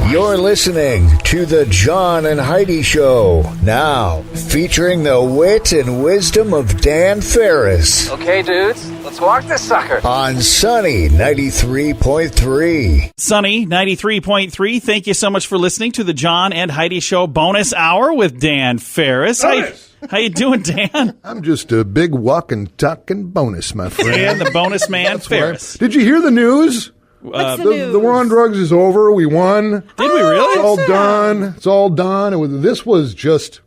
You're listening to the John and Heidi Show. Now, featuring the wit and wisdom of Dan Farris. Okay, dudes, let's walk this sucker. On Sunny 93.3. Sunny 93.3. Thank you so much for listening to the John and Heidi Show bonus hour with Dan Farris. How you doing, Dan? I'm just a big walking, talking bonus, my friend. Dan, the bonus man, Farris. Did you hear the news? What's the news? The war on drugs is over. We won. Did we really? It's all done. It's all done. This was just,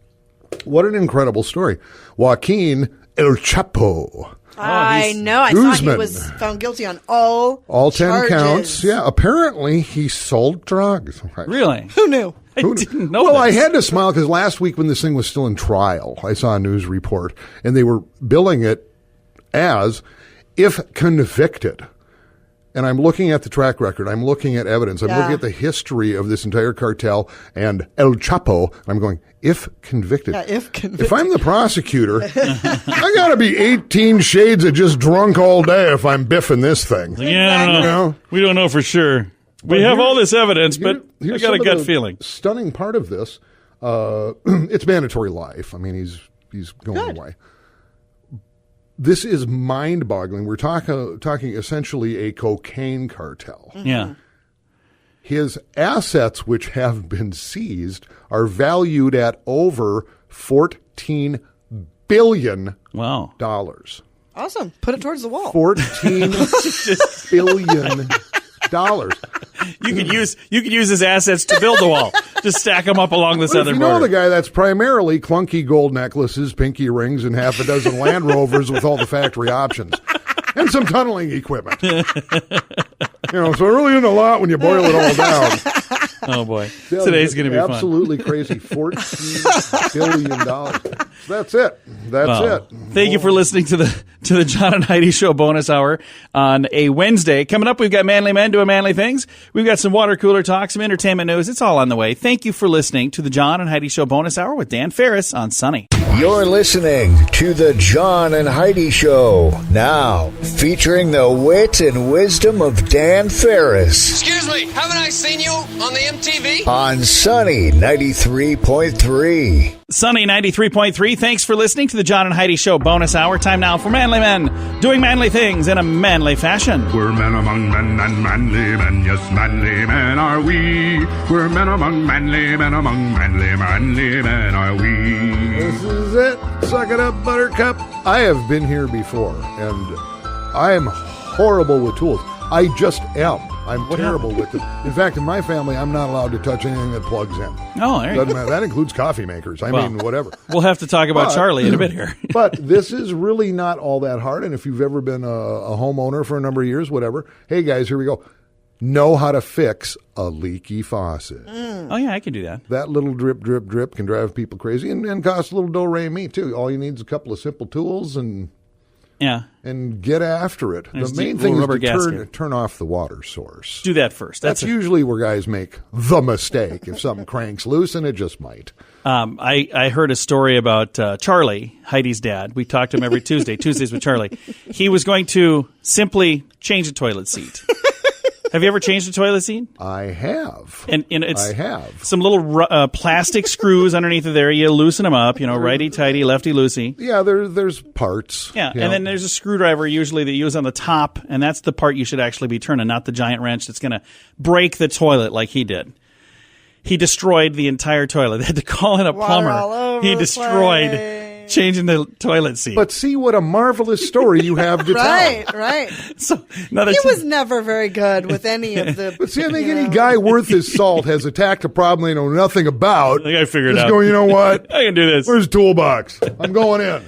what an incredible story. Joaquin El Chapo. I know. I Guzman. thought he was found guilty on all 10 charges. Counts. Yeah, apparently he sold drugs. Right. Really? Who knew? I didn't know Well, this. I had to smile because last week when this thing was still in trial, I saw a news report, and they were billing it as if convicted. And I'm looking at the track record. I'm looking at evidence. I'm looking at the history of this entire cartel and El Chapo. And I'm going, if convicted. Yeah, if convicted. If I'm the prosecutor, I got to be 18 shades of just drunk all day if I'm biffing this thing. Yeah, I don't know. You know? We don't know for sure. We have all this evidence, but I got a gut feeling. Stunning part of this, it's mandatory life. I mean, he's going away. This is mind-boggling. We're talking essentially a cocaine cartel. Yeah. His assets, which have been seized, are valued at over $14 billion. Wow. Awesome. Put it towards the wall. $14 billion. You could use his assets to build the wall. Just stack them up along the southern You know border. the guy that's primarily clunky gold necklaces, pinky rings, and half a dozen Land Rovers with all the factory options. And some tunneling equipment. So it really isn't a lot when you boil it all down. Oh, boy. Today's going to be fun. Absolutely crazy. $14 billion. That's it. That's it. Thank you for listening to the John and Heidi Show bonus hour on a Wednesday. Coming up, we've got manly men doing manly things. We've got some water cooler talk, some entertainment news. It's all on the way. Thank you for listening to the John and Heidi Show bonus hour with Dan Farris on Sunny. You're listening to the John and Heidi Show. Now, featuring the wit and wisdom of Dan Farris. Excuse me, haven't I seen you on the MTV? On Sunny 93.3. Sunny 93.3. Thanks for listening to the John and Heidi Show bonus hour. Time now for manly men doing manly things in a manly fashion. We're men among men and manly men, yes, manly men are we. We're men among manly men men are we. This is it. Suck it up, buttercup. I have been here before, and I am horrible with tools. I just am. I'm terrible with them. In fact, in my family, I'm not allowed to touch anything that plugs in. Oh, there you go. That includes coffee makers. I mean, whatever. We'll have to talk about Charlie in a bit here. But this is really not all that hard. And if you've ever been a homeowner for a number of years, whatever, hey, guys, here we go. Know how to fix a leaky faucet. Oh, yeah, I can do that. That little drip, drip, drip can drive people crazy and cost a little do-re-mi, too. All you need is a couple of simple tools and get after it. There's the main the thing is rubber to gasket. turn off the water source. Do that first. That's usually where guys make the mistake. If something cranks loose, and it just might. I heard a story about Charlie, Heidi's dad. We talk to him every Tuesdays with Charlie. He was going to simply change a toilet seat. Have you ever changed a toilet seat? I have. And it's I have. Some little plastic screws underneath of there. You loosen them up, righty-tighty, lefty-loosey. Yeah, there's parts. Yeah, and then there's a screwdriver usually that you use on the top, and that's the part you should actually be turning, not the giant wrench that's going to break the toilet like he did. He destroyed the entire toilet. They had to call in a plumber. All over He destroyed changing the toilet seat. But see what a marvelous story you have to tell. Right. So He was never very good with any of the... But see, I think any guy worth his salt has attacked a problem they know nothing about. I think I figured it out. Just going, you know what? I can do this. Where's the toolbox? I'm going in.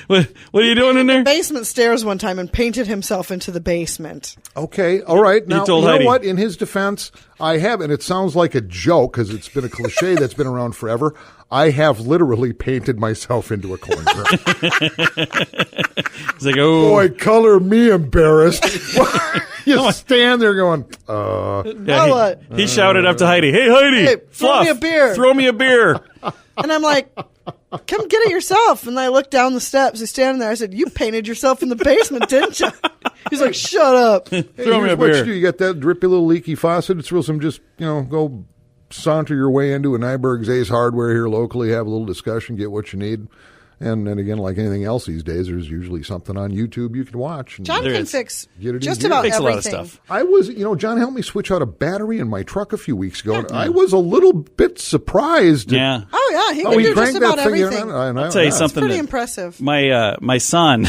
What are you doing in there? Basement stairs one time and painted himself into the basement. Okay, all right. Now, told you know Heidi. what? In his defense, I have, and it sounds like a joke because it's been a cliche that's been around forever. I have literally painted myself into a corner. It's like, oh. Boy, color me embarrassed. You stand there going, Now what? He shouted up to Heidi, "Hey, Heidi, Hey, throw Fluff, me a beer." Throw me a beer." And I'm like, come get it yourself. And I looked down the steps. He's standing there. I said, you painted yourself in the basement, didn't you? He's like, shut up. hey, Throw me here's a what beer. you do. You got that drippy little leaky faucet. It's real some just, go saunter your way into a Nyberg's Ace Hardware here locally, have a little discussion, get what you need. And then again, like anything else these days, there's usually something on YouTube you can watch. And John can fix just about everything. A lot of stuff. I was, John helped me switch out a battery in my truck a few weeks ago, and I was a little bit surprised. Yeah. Oh, yeah. He can do just about everything. I'll tell you something. It's pretty impressive. My son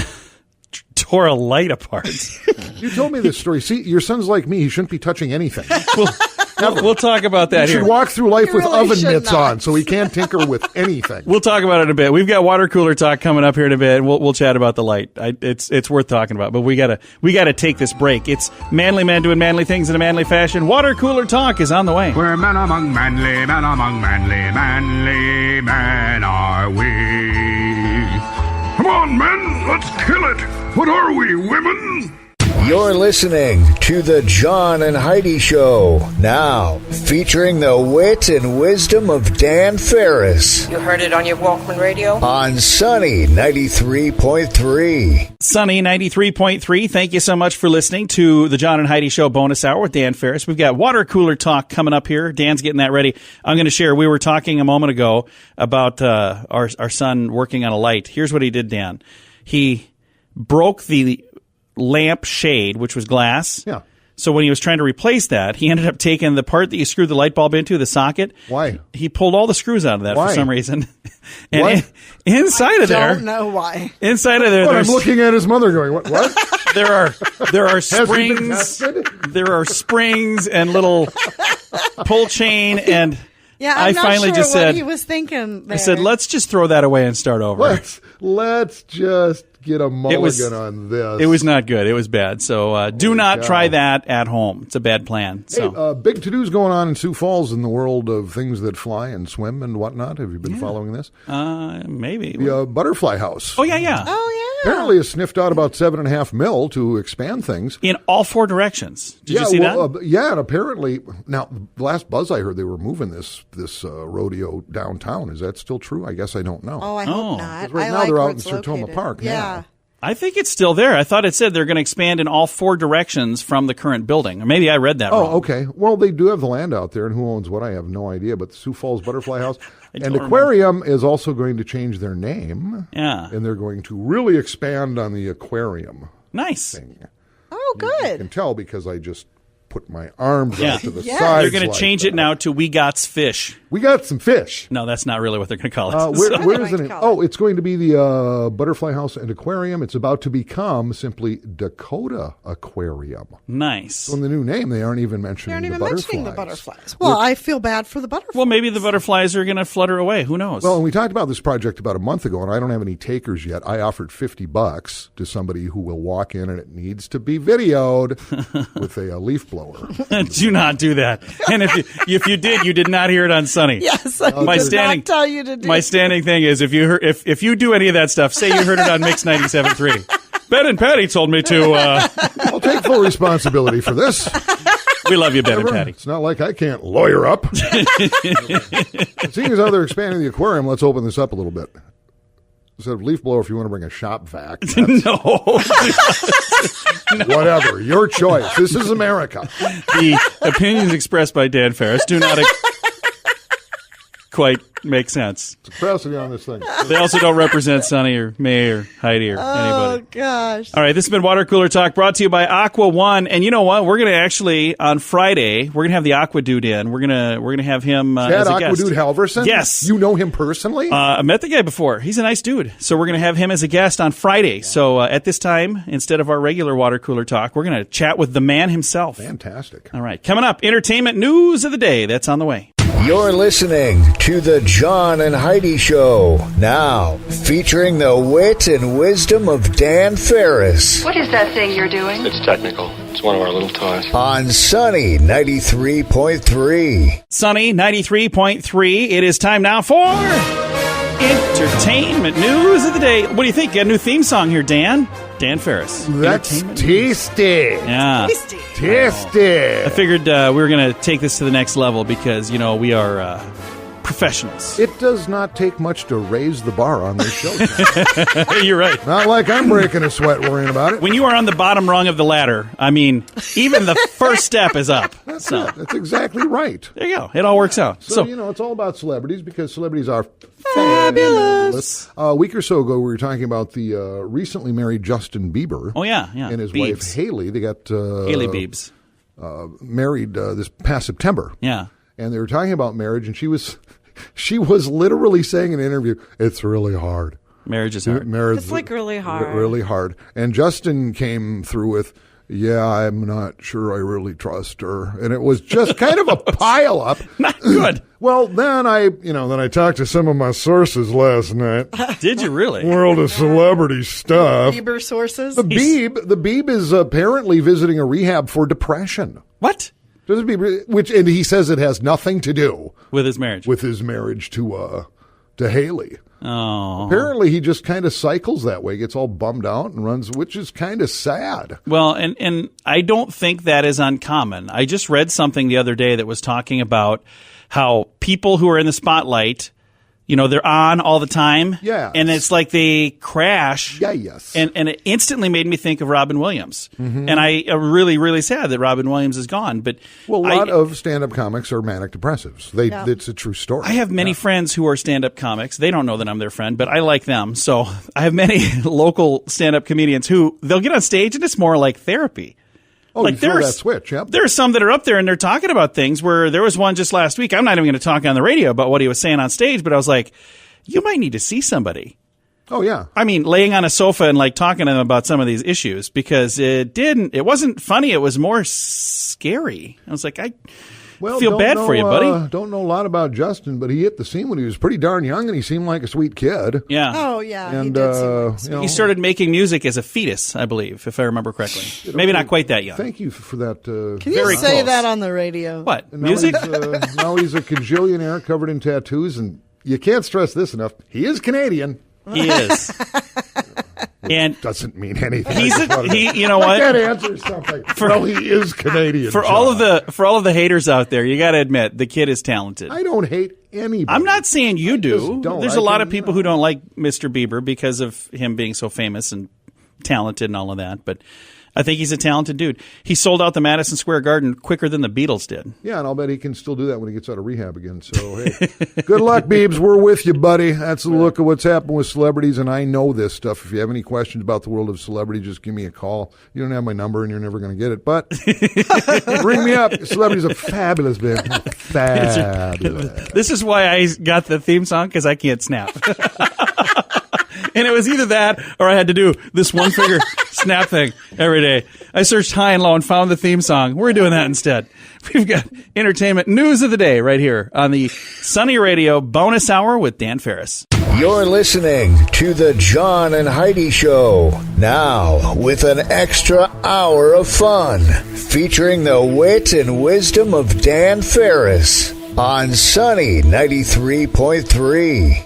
tore a light apart. You told me this story. See, your son's like me. He shouldn't be touching anything. We'll talk about that he here. should walk through life with really oven mitts not. on, so he can't tinker with anything. We'll talk about it in a bit. We've got water cooler talk coming up here in a bit. We'll chat about the light. It's worth talking about, but we gotta take this break. It's manly men doing manly things in a manly fashion. Water cooler talk is on the way. We're men among manly men are we. Come on, men, let's kill it. What are we, women? You're listening to the John and Heidi Show, now featuring the wit and wisdom of Dan Farris You heard it on your Walkman radio? on Sunny 93.3. Sunny 93.3. Thank you so much for listening to the John and Heidi Show bonus hour with Dan Farris. We've got water cooler talk coming up here. Dan's getting that ready. I'm going to share. We were talking a moment ago about our son working on a light. Here's what he did, Dan. He broke the lamp shade, which was glass. Yeah. So when he was trying to replace that, he ended up taking the part that you screwed the light bulb into, the socket. Why? He pulled all the screws out of that Why? for some reason. And What? inside of there, Don't know why. inside of there, But I'm there's looking at his mother going, what? there are Has he been springs. tested? There are springs and little pull chain, and Yeah, I I'm not finally sure just what said, he was thinking there. I said, let's just throw that away and start over. Let's just get a mulligan was- on this. It was not good. It was bad. So do not cow. try that at home. It's a bad plan. So Hey, big to-dos going on in Sioux Falls in the world of things that fly and swim and whatnot. Have you been following this? maybe. The butterfly house. Oh, yeah. Oh, yeah. Apparently has sniffed out about $7.5 million to expand things. In all four directions. Did you see that? Yeah, and apparently, now, the last buzz I heard, they were moving this rodeo downtown. Is that still true? I guess I don't know. Oh, I hope not. 'Cause right I now like they're where out in it's Sertoma located. Park, yeah. I think it's still there. I thought it said they're going to expand in all four directions from the current building. Or maybe I read that wrong. Oh, okay. Well, they do have the land out there, and who owns what, I have no idea. But the Sioux Falls Butterfly House and don't Aquarium is also going to change their name. Yeah. And they're going to really expand on the aquarium Nice. thing. Oh, You good. can tell because I just put my arms Yeah. out to the Yeah. side. They're going to change it now to We Gots Fish. We got some fish. No, that's not really what they're going to call it. Where they is going it? to In? call Oh, it's going to be the Butterfly House and Aquarium. It's about to become simply Dakota Aquarium. Nice. So in the new name, they aren't even mentioning They aren't the even butterflies. mentioning the butterflies. Well, I feel bad for the butterflies. Well, maybe the butterflies are going to flutter away. Who knows? Well, and we talked about this project about a month ago, and I don't have any takers yet. I offered $50 to somebody who will walk in, and it needs to be videoed with a leaf blower. Do not do that. And if you did, you did not hear it on Sunny. yes, I My did standing- not tell you to do My it. standing thing is if you do any of that stuff, say you heard it on Mix 97.3. Ben and Patty told me to. I'll take full responsibility for this. We love you, Ben and Patty. It's not like I can't lawyer up. Seeing as how they're expanding the aquarium, let's open this up a little bit. Instead of leaf blower, if you want to bring a shop vac, that's No. whatever. Your choice. This is America. The opinions expressed by Dan Farris do not quite make sense. It's capacity on this thing. They also don't represent Sunny or me or Heidi or Oh, anybody. gosh. All right, this has been Water Cooler Talk brought to you by Aqua One. And you know what? We're going to actually, on Friday, we're going to have the Aqua Dude in. We're going to have him Chad as a guest. Aquadude Halverson? Yes. You know him personally? I met the guy before. He's a nice dude. So we're going to have him as a guest on Friday. So at this time, instead of our regular Water Cooler Talk, we're going to chat with the man himself. Fantastic. All right, coming up, entertainment news of the day. That's on the way. You're listening to the John and Heidi Show, now featuring the wit and wisdom of Dan Farris What is that thing you're doing? It's technical. It's one of our little toys. on Sunny 93.3. Sunny 93.3. It is time now for entertainment news of the day. What do you think? Got a new theme song here, Dan. Dan Farris. That's Entertainment news. tasty. Yeah. Tasty. I Tasty. figured we were going to take this to the next level because, we are professionals. It does not take much to raise the bar on this show. You're right. Not like I'm breaking a sweat worrying about it. When you are on the bottom rung of the ladder, I mean, even the first step is up. That's it. That's exactly right. There you go. It all works out. So, it's all about celebrities because celebrities are fabulous. A week or so ago, we were talking about the recently married Justin Bieber. Oh, yeah. And his Biebs. wife, Haley. They got Haley Biebs. Married this past September. Yeah. And they were talking about marriage, and she was literally saying in an interview, it's really hard. Marriage is hard. It's like really hard. Really hard. And Justin came through with, yeah, I'm not sure I really trust her. And it was just kind of a pile up. Not good. Well, then I talked to some of my sources last night. Did you really? World of celebrity stuff. Bieber sources. The Beeb is apparently visiting a rehab for depression. What? And he says it has nothing to do with his marriage. With his marriage to Haley. Oh. Apparently, he just kind of cycles that way, gets all bummed out and runs, which is kind of sad. Well, and I don't think that is uncommon. I just read something the other day that was talking about how people who are in the spotlight, they're on all the time. Yeah. And it's like they crash. Yeah, yes. And it instantly made me think of Robin Williams. Mm-hmm. And I am really, really sad that Robin Williams is gone. But a lot of stand-up comics are manic depressives. It's a true story. I have many friends who are stand-up comics. They don't know that I'm their friend, but I like them. So I have many local stand-up comedians who they'll get on stage and it's more like therapy. Oh, like you throw that switch, yep. There are some that are up there and they're talking about things where there was one just last week. I'm not even going to talk on the radio about what he was saying on stage, but I was like, you might need to see somebody. Oh, yeah. I mean, laying on a sofa and talking to them about some of these issues because it wasn't funny. It was more scary. I was like, I feel bad for you, buddy. Don't know a lot about Justin, but he hit the scene when he was pretty darn young and he seemed like a sweet kid. Yeah. Oh, yeah. And, he did seem he started making music as a fetus, I believe, if I remember correctly. Maybe not quite that young. Thank you for that. Can you say close. that on the radio? What? And music? Now he's a cajillionaire covered in tattoos, and you can't stress this enough. He is Canadian. He is. And doesn't mean anything. You know what? That answers something. He is Canadian. For all of the haters out there, you got to admit the kid is talented. I don't hate anybody. I'm not saying you do. There's a lot of people who don't like Mr. Bieber because of him being so famous and talented and all of that, but I think he's a talented dude. He sold out the Madison Square Garden quicker than the Beatles did. Yeah, and I'll bet he can still do that when he gets out of rehab again. So, hey, good luck, Biebs. We're with you, buddy. That's a look at what's happened with celebrities, and I know this stuff. If you have any questions about the world of celebrity, just give me a call. You don't have my number, and you're never going to get it, but ring me up. Celebrities are fabulous, man. Fabulous. This is why I got the theme song, because I can't snap. And it was either that or I had to do this one finger snap thing every day. I searched high and low and found the theme song. We're doing that instead. We've got entertainment news of the day right here on the Sunny Radio Bonus Hour with Dan Farris. You're listening to the John and Heidi Show. Now, with an extra hour of fun, featuring the wit and wisdom of Dan Farris on Sunny 93.3.